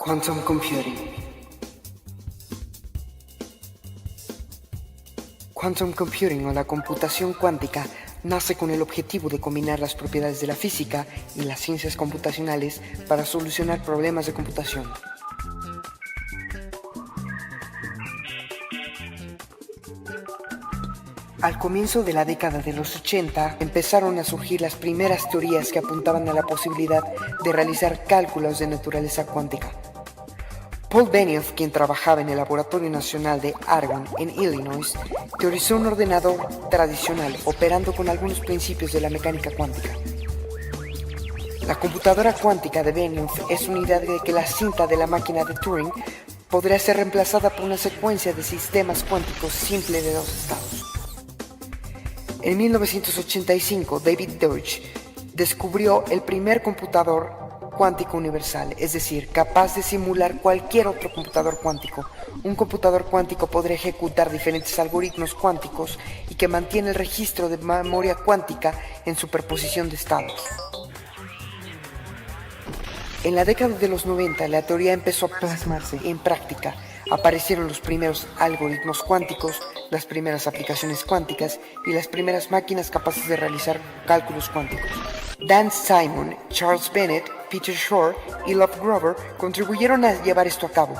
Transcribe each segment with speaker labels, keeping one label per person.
Speaker 1: Quantum computing. Quantum computing o la computación cuántica nace con el objetivo de combinar las propiedades de la física y las ciencias computacionales para solucionar problemas de computación. Al comienzo de la década de los 80 empezaron a surgir las primeras teorías que apuntaban a la posibilidad de realizar cálculos de naturaleza cuántica. Paul Benioff, quien trabajaba en el Laboratorio Nacional de Argonne en Illinois, teorizó un ordenador tradicional operando con algunos principios de la mecánica cuántica. La computadora cuántica de Benioff es una idea de que la cinta de la máquina de Turing podría ser reemplazada por una secuencia de sistemas cuánticos simple de dos estados. En 1985, David Deutsch descubrió el primer computador cuántico universal, es decir, capaz de simular cualquier otro computador cuántico. Un computador cuántico podría ejecutar diferentes algoritmos cuánticos y que mantiene el registro de memoria cuántica en superposición de estados. En la década de los 90, la teoría empezó a plasmarse en práctica. Aparecieron los primeros algoritmos cuánticos, las primeras aplicaciones cuánticas y las primeras máquinas capaces de realizar cálculos cuánticos. Dan Simon, Charles Bennett, Peter Shor y Love Grover contribuyeron a llevar esto a cabo.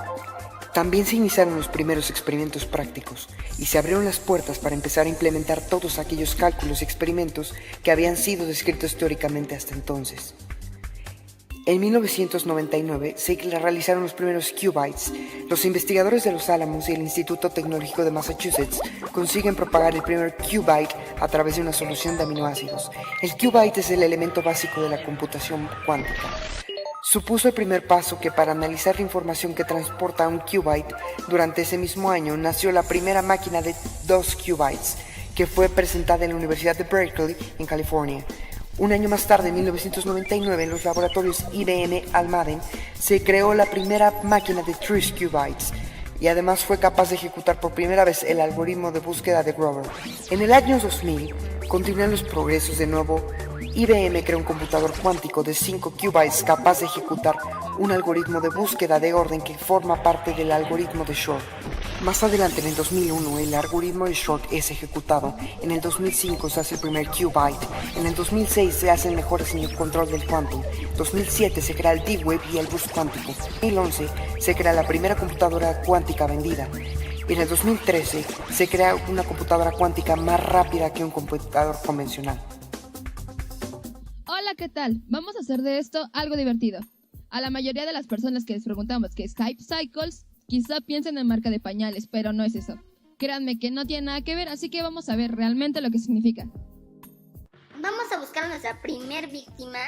Speaker 1: También se iniciaron los primeros experimentos prácticos y se abrieron las puertas para empezar a implementar todos aquellos cálculos y experimentos que habían sido descritos teóricamente hasta entonces. En 1999 se realizaron los primeros qubits. Los investigadores de Los Álamos y el Instituto Tecnológico de Massachusetts consiguen propagar el primer qubit a través de una solución de aminoácidos. El qubit es el elemento básico de la computación cuántica. Supuso el primer paso que para analizar la información que transporta un qubit, durante ese mismo año nació la primera máquina de 2 qubits, que fue presentada en la Universidad de Berkeley, en California. Un año más tarde, en 1999, en los laboratorios IBM Almaden, se creó la primera máquina de 3 qubits y además fue capaz de ejecutar por primera vez el algoritmo de búsqueda de Grover. En el año 2000, continúan los progresos de nuevo. IBM creó un computador cuántico de 5 qubits capaz de ejecutar un algoritmo de búsqueda de orden que forma parte del algoritmo de Shor. Más adelante, en el 2001, el algoritmo de Shor es ejecutado. En el 2005 se hace el primer qubit. En el 2006 se hacen mejoras en el control del quantum. En 2007 se crea el D-Wave y el bus cuántico. En 2011 se crea la primera computadora cuántica vendida. Y en el 2013 se crea una computadora cuántica más rápida que un computador convencional.
Speaker 2: Hola, ¿qué tal? Vamos a hacer de esto algo divertido. A la mayoría de las personas que les preguntamos qué es Hype Cycles, quizá piensen en marca de pañales, pero no es eso. Créanme que no tiene nada que ver, así que vamos a ver realmente lo que significa.
Speaker 3: Vamos a buscar a nuestra primer víctima.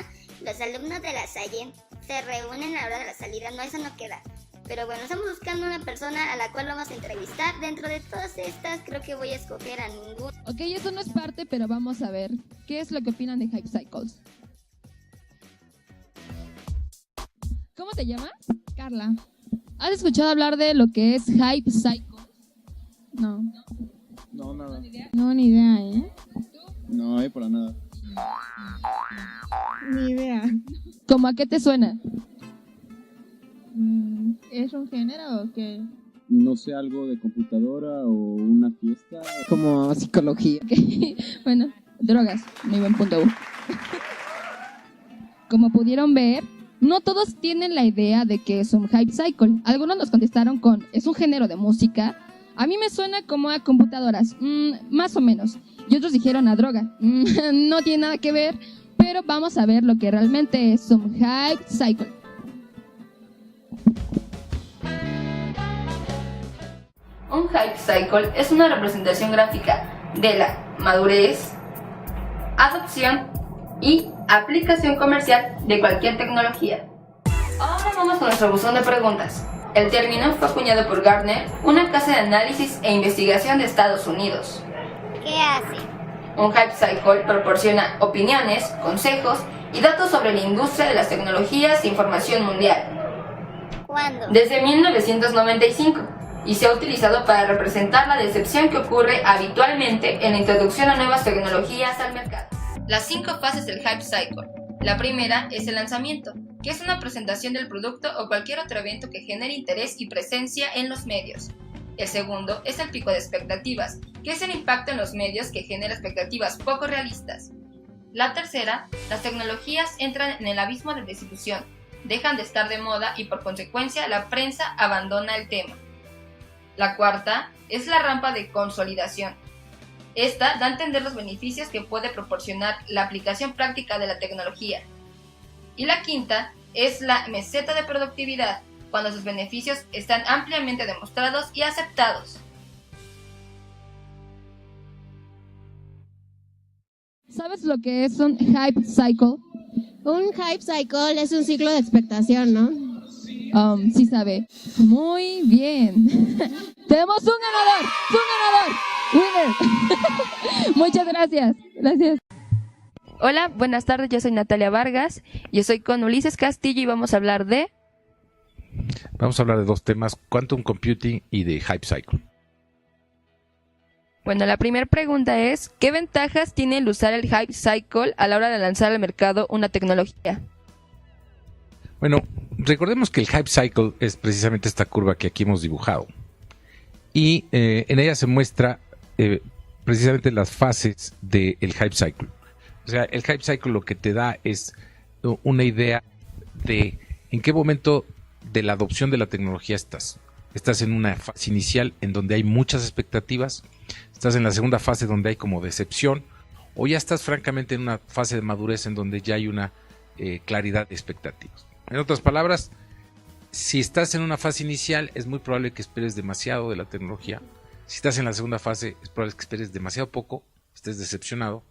Speaker 3: Los alumnos de La Salle se reúnen a la hora de la salida, no, eso no queda. Pero bueno, estamos buscando una persona a la cual vamos a entrevistar. Dentro de todas estas, creo que voy a escoger a ninguno.
Speaker 2: Ok, eso no es parte, pero vamos a ver qué es lo que opinan de Hype Cycles. ¿Cómo te llamas?
Speaker 4: Carla.
Speaker 2: ¿Has escuchado hablar de lo que es Hype Cycles?
Speaker 4: No.
Speaker 5: No, nada.
Speaker 4: No, ni idea, ¿eh?
Speaker 5: No, para nada.
Speaker 4: Ni idea.
Speaker 2: ¿Cómo a qué te suena?
Speaker 4: ¿Es un género o qué?
Speaker 5: No sé, algo de computadora o una fiesta.
Speaker 4: Como psicología.
Speaker 2: Bueno, drogas, mi buen punto. Como pudieron ver, no todos tienen la idea de que es un Hype Cycle. Algunos nos contestaron con, ¿es un género de música? A mí me suena como a computadoras, más o menos. Y otros dijeron a droga. No tiene nada que ver, pero vamos a ver lo que realmente es un Hype Cycle.
Speaker 6: Un Hype Cycle es una representación gráfica de la madurez, adopción y aplicación comercial de cualquier tecnología. Ahora vamos con nuestro buzón de preguntas. El término fue acuñado por Gartner, una casa de análisis e investigación de Estados Unidos.
Speaker 3: ¿Qué hace?
Speaker 6: Un Hype Cycle proporciona opiniones, consejos y datos sobre la industria de las tecnologías e información mundial.
Speaker 3: ¿Cuándo?
Speaker 6: Desde 1995, y se ha utilizado para representar la decepción que ocurre habitualmente en la introducción a nuevas tecnologías al mercado. Las 5 fases del Hype Cycle. La primera es el lanzamiento, que es una presentación del producto o cualquier otro evento que genere interés y presencia en los medios. El segundo es el pico de expectativas, que es el impacto en los medios que genera expectativas poco realistas. La tercera, las tecnologías entran en el abismo de desilusión, dejan de estar de moda y por consecuencia la prensa abandona el tema. La cuarta es la rampa de consolidación. Esta da a entender los beneficios que puede proporcionar la aplicación práctica de la tecnología. Y la quinta es la meseta de productividad, cuando sus beneficios están ampliamente demostrados y aceptados.
Speaker 2: ¿Sabes lo que es un Hype Cycle?
Speaker 7: Un hype cycle es un ciclo de expectación, ¿no?
Speaker 2: Sí sabe. Muy bien. Tenemos un ganador. Winner. Muchas gracias. Gracias.
Speaker 6: Hola, buenas tardes, yo soy Natalia Vargas y estoy con Ulises Castillo y vamos a hablar de...
Speaker 8: Vamos a hablar de 2 temas, Quantum Computing y de Hype Cycle.
Speaker 6: Bueno, la primera pregunta es, ¿qué ventajas tiene el usar el Hype Cycle a la hora de lanzar al mercado una tecnología?
Speaker 8: Bueno, recordemos que el Hype Cycle es precisamente esta curva que aquí hemos dibujado. Y en ella se muestra precisamente las fases del Hype Cycle. O sea, el Hype Cycle lo que te da es una idea de en qué momento de la adopción de la tecnología estás. Estás en una fase inicial en donde hay muchas expectativas, estás en la segunda fase donde hay como decepción, o ya estás francamente en una fase de madurez en donde ya hay una claridad de expectativas. En otras palabras, si estás en una fase inicial es muy probable que esperes demasiado de la tecnología. Si estás en la segunda fase es probable que esperes demasiado poco, estés decepcionado.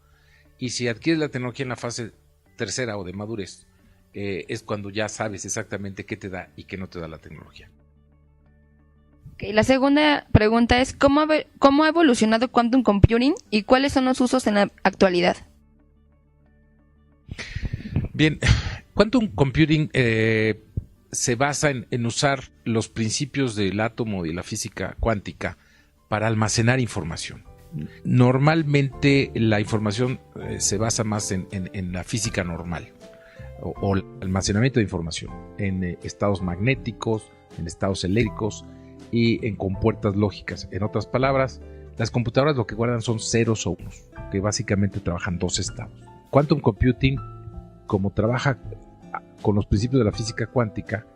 Speaker 8: Y si adquieres la tecnología en la fase tercera o de madurez, es cuando ya sabes exactamente qué te da y qué no te da la tecnología.
Speaker 6: Okay, la segunda pregunta es, ¿cómo ha evolucionado Quantum Computing y cuáles son los usos en la actualidad?
Speaker 8: Bien, Quantum Computing se basa en usar los principios del átomo y la física cuántica para almacenar información. Normalmente la información se basa más en la física normal o el almacenamiento de información en estados magnéticos, en estados eléctricos y en compuertas lógicas. En otras palabras, las computadoras lo que guardan son ceros o unos, que básicamente trabajan 2 estados. Quantum Computing, como trabaja con los principios de la física cuántica,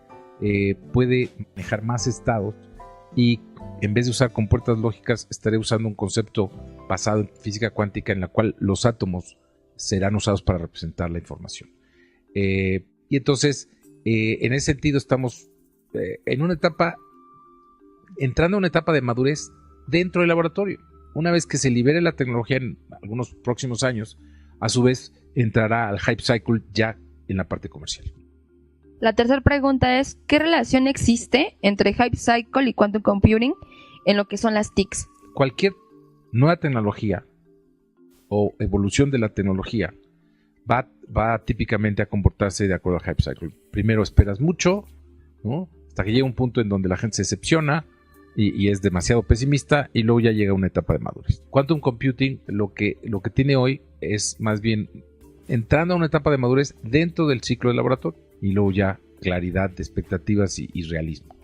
Speaker 8: puede manejar más estados y en vez de usar compuertas lógicas estaré usando un concepto basado en física cuántica en la cual los átomos serán usados para representar la información. Y entonces, en ese sentido estamos entrando a una etapa de madurez dentro del laboratorio. Una vez que se libere la tecnología en algunos próximos años, a su vez entrará al Hype Cycle ya en la parte comercial.
Speaker 6: La tercera pregunta es, ¿qué relación existe entre Hype Cycle y Quantum Computing en lo que son las TICs?
Speaker 8: Cualquier nueva tecnología o evolución de la tecnología va típicamente a comportarse de acuerdo al Hype Cycle. Primero esperas mucho, ¿no?, hasta que llega un punto en donde la gente se decepciona y es demasiado pesimista, y luego ya llega una etapa de madurez. Quantum Computing lo que tiene hoy es más bien entrando a una etapa de madurez dentro del ciclo de laboratorio y luego ya claridad de expectativas y realismo.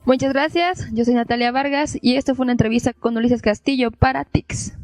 Speaker 6: Muchas gracias, yo soy Natalia Vargas y esto fue una entrevista con Ulises Castillo para TICS.